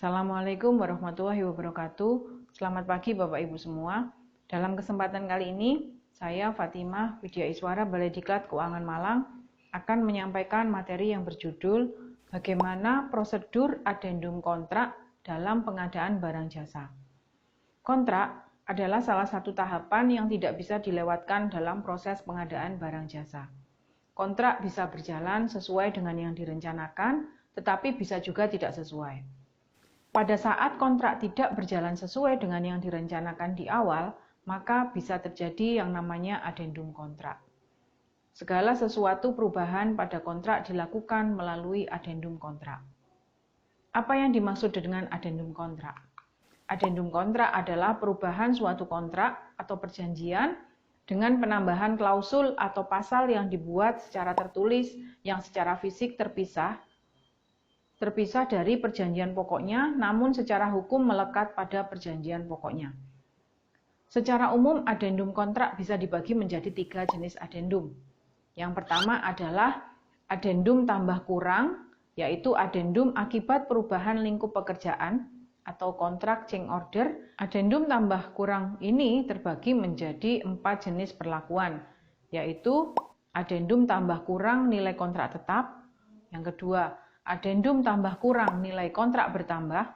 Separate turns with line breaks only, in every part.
Assalamualaikum warahmatullahi wabarakatuh. Selamat pagi Bapak Ibu semua. Dalam kesempatan kali ini, saya Fatimah Widya Iswara Balai Diklat Keuangan Malang akan menyampaikan materi yang berjudul bagaimana prosedur adendum kontrak dalam pengadaan barang jasa. Kontrak adalah salah satu tahapan yang tidak bisa dilewatkan dalam proses pengadaan barang jasa. Kontrak bisa berjalan sesuai dengan yang direncanakan, tetapi bisa juga tidak sesuai. Pada saat kontrak tidak berjalan sesuai dengan yang direncanakan di awal, maka bisa terjadi yang namanya adendum kontrak. Segala sesuatu perubahan pada kontrak dilakukan melalui adendum kontrak. Apa yang dimaksud dengan adendum kontrak? Adendum kontrak adalah perubahan suatu kontrak atau perjanjian dengan penambahan klausul atau pasal yang dibuat secara tertulis yang secara fisik terpisah dari perjanjian pokoknya, namun secara hukum melekat pada perjanjian pokoknya. Secara umum, adendum kontrak bisa dibagi menjadi 3 jenis adendum. Yang pertama adalah adendum tambah kurang, yaitu adendum akibat perubahan lingkup pekerjaan atau kontrak change order. Adendum tambah kurang ini terbagi menjadi 4 jenis perlakuan, yaitu adendum tambah kurang nilai kontrak tetap, yang kedua, adendum tambah kurang nilai kontrak bertambah.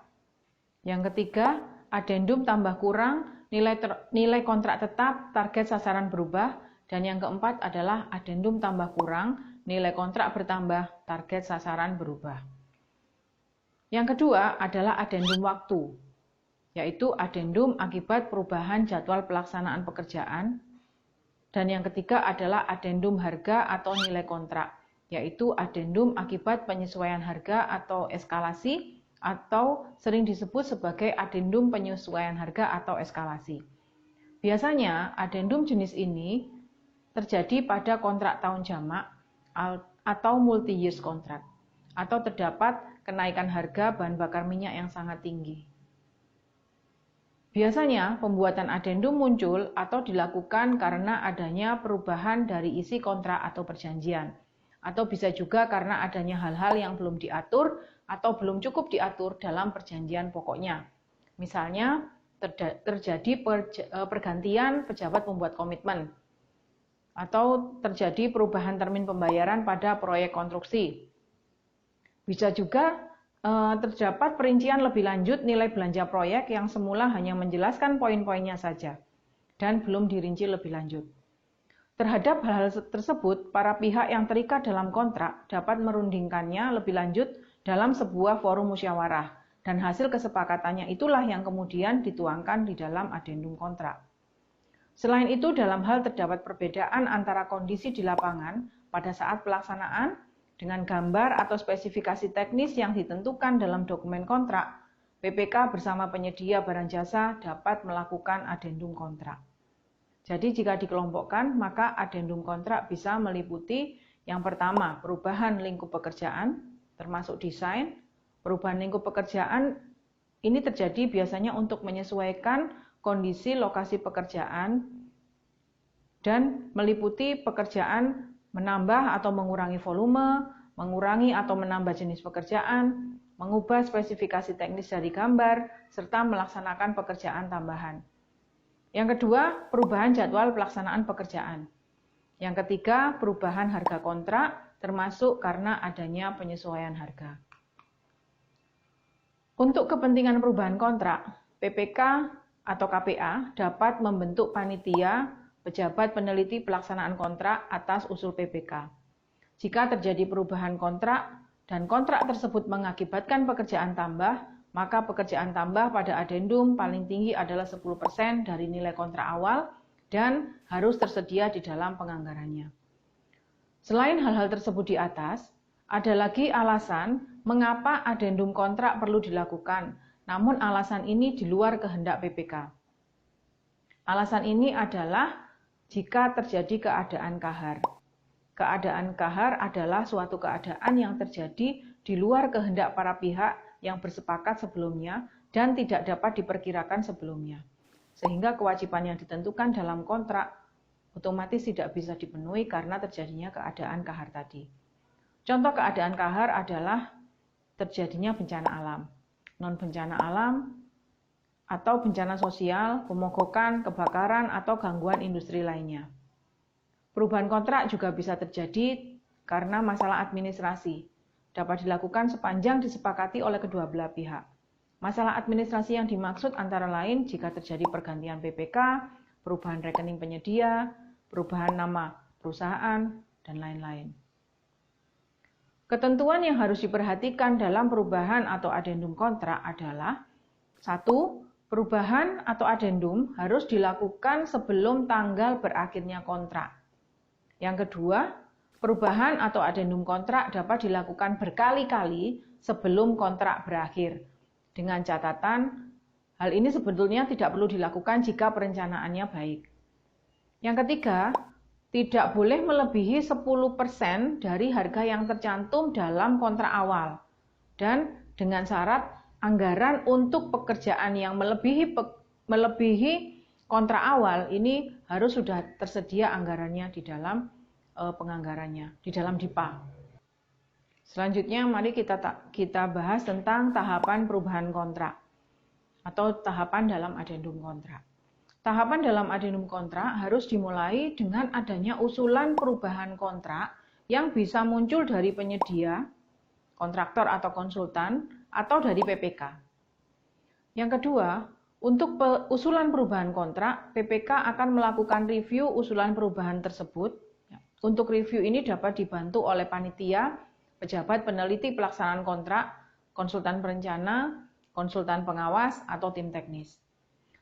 Yang ketiga, adendum tambah kurang nilai kontrak tetap target sasaran berubah. Dan yang keempat adalah adendum tambah kurang nilai kontrak bertambah target sasaran berubah. Yang kedua adalah adendum waktu, yaitu adendum akibat perubahan jadwal pelaksanaan pekerjaan. Dan yang ketiga adalah adendum harga atau nilai kontrak, yaitu adendum akibat penyesuaian harga atau eskalasi, atau sering disebut sebagai adendum penyesuaian harga atau eskalasi. Biasanya adendum jenis ini terjadi pada kontrak tahun jamak atau multi-years contract, atau terdapat kenaikan harga bahan bakar minyak yang sangat tinggi. Biasanya pembuatan adendum muncul atau dilakukan karena adanya perubahan dari isi kontrak atau perjanjian, atau bisa juga karena adanya hal-hal yang belum diatur atau belum cukup diatur dalam perjanjian pokoknya. Misalnya, terjadi pergantian pejabat pembuat komitmen, atau terjadi perubahan termin pembayaran pada proyek konstruksi. Bisa juga terdapat perincian lebih lanjut nilai belanja proyek yang semula hanya menjelaskan poin-poinnya saja dan belum dirinci lebih lanjut. Terhadap hal-hal tersebut, para pihak yang terikat dalam kontrak dapat merundingkannya lebih lanjut dalam sebuah forum musyawarah, dan hasil kesepakatannya itulah yang kemudian dituangkan di dalam adendum kontrak. Selain itu, dalam hal terdapat perbedaan antara kondisi di lapangan pada saat pelaksanaan dengan gambar atau spesifikasi teknis yang ditentukan dalam dokumen kontrak, PPK bersama penyedia barang jasa dapat melakukan adendum kontrak. Jadi jika dikelompokkan, maka adendum kontrak bisa meliputi yang pertama, perubahan lingkup pekerjaan, termasuk desain. Perubahan lingkup pekerjaan ini terjadi biasanya untuk menyesuaikan kondisi lokasi pekerjaan dan meliputi pekerjaan menambah atau mengurangi volume, mengurangi atau menambah jenis pekerjaan, mengubah spesifikasi teknis dari gambar, serta melaksanakan pekerjaan tambahan. Yang kedua, perubahan jadwal pelaksanaan pekerjaan. Yang ketiga, perubahan harga kontrak, termasuk karena adanya penyesuaian harga. Untuk kepentingan perubahan kontrak, PPK atau KPA dapat membentuk panitia pejabat peneliti pelaksanaan kontrak atas usul PPK. Jika terjadi perubahan kontrak dan kontrak tersebut mengakibatkan pekerjaan tambah, maka pekerjaan tambah pada adendum paling tinggi adalah 10% dari nilai kontrak awal dan harus tersedia di dalam penganggarannya. Selain hal-hal tersebut di atas, ada lagi alasan mengapa adendum kontrak perlu dilakukan, namun alasan ini di luar kehendak PPK. Alasan ini adalah jika terjadi keadaan kahar. Keadaan kahar adalah suatu keadaan yang terjadi di luar kehendak para pihak yang bersepakat sebelumnya dan tidak dapat diperkirakan sebelumnya. Sehingga kewajiban yang ditentukan dalam kontrak otomatis tidak bisa dipenuhi karena terjadinya keadaan kahar tadi. Contoh keadaan kahar adalah terjadinya bencana alam. non-bencana alam, atau bencana sosial, pemogokan, kebakaran, atau gangguan industri lainnya. Perubahan kontrak juga bisa terjadi karena masalah administrasi. Dapat dilakukan sepanjang disepakati oleh kedua belah pihak. Masalah administrasi yang dimaksud antara lain jika terjadi pergantian PPK, perubahan rekening penyedia, perubahan nama perusahaan, dan lain-lain. Ketentuan yang harus diperhatikan dalam perubahan atau adendum kontrak adalah 1. Perubahan atau adendum harus dilakukan sebelum tanggal berakhirnya kontrak. Yang kedua, perubahan atau adendum kontrak dapat dilakukan berkali-kali sebelum kontrak berakhir. Dengan catatan, hal ini sebetulnya tidak perlu dilakukan jika perencanaannya baik. Yang ketiga, tidak boleh melebihi 10% dari harga yang tercantum dalam kontrak awal. Dan dengan syarat anggaran untuk pekerjaan yang melebihi kontrak awal ini harus sudah tersedia anggarannya di dalam penganggarannya, di dalam DIPA. Selanjutnya mari kita bahas tentang tahapan perubahan kontrak atau tahapan dalam adendum kontrak. Tahapan dalam adendum kontrak harus dimulai dengan adanya usulan perubahan kontrak yang bisa muncul dari penyedia, kontraktor atau konsultan, atau dari PPK. Yang kedua, untuk usulan perubahan kontrak, PPK akan melakukan review usulan perubahan tersebut. Untuk review ini dapat dibantu oleh panitia, pejabat peneliti pelaksanaan kontrak, konsultan perencana, konsultan pengawas, atau tim teknis.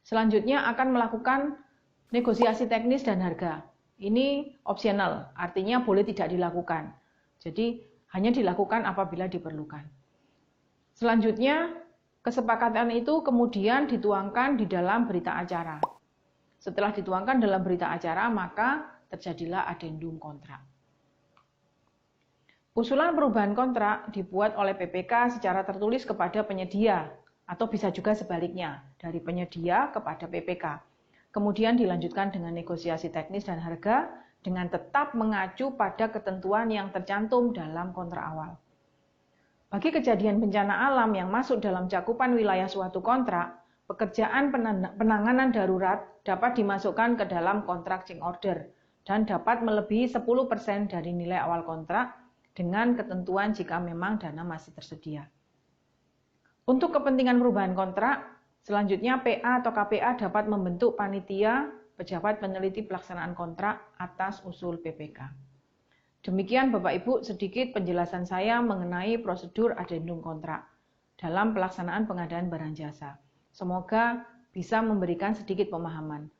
Selanjutnya akan melakukan negosiasi teknis dan harga. Ini opsional, artinya boleh tidak dilakukan. Jadi hanya dilakukan apabila diperlukan. Selanjutnya, kesepakatan itu kemudian dituangkan di dalam berita acara. Setelah dituangkan dalam berita acara, maka terjadilah adendum kontrak. Usulan perubahan kontrak dibuat oleh PPK secara tertulis kepada penyedia, atau bisa juga sebaliknya, dari penyedia kepada PPK. Kemudian dilanjutkan dengan negosiasi teknis dan harga, dengan tetap mengacu pada ketentuan yang tercantum dalam kontrak awal. Bagi kejadian bencana alam yang masuk dalam cakupan wilayah suatu kontrak, pekerjaan penanganan darurat dapat dimasukkan ke dalam kontrak change order dan dapat melebihi 10% dari nilai awal kontrak dengan ketentuan jika memang dana masih tersedia. Untuk kepentingan perubahan kontrak, selanjutnya PA atau KPA dapat membentuk panitia pejabat peneliti pelaksanaan kontrak atas usul PPK. Demikian Bapak Ibu sedikit penjelasan saya mengenai prosedur adendum kontrak dalam pelaksanaan pengadaan barang jasa. Semoga bisa memberikan sedikit pemahaman.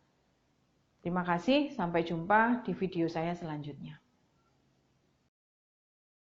Terima kasih, sampai jumpa di video saya selanjutnya.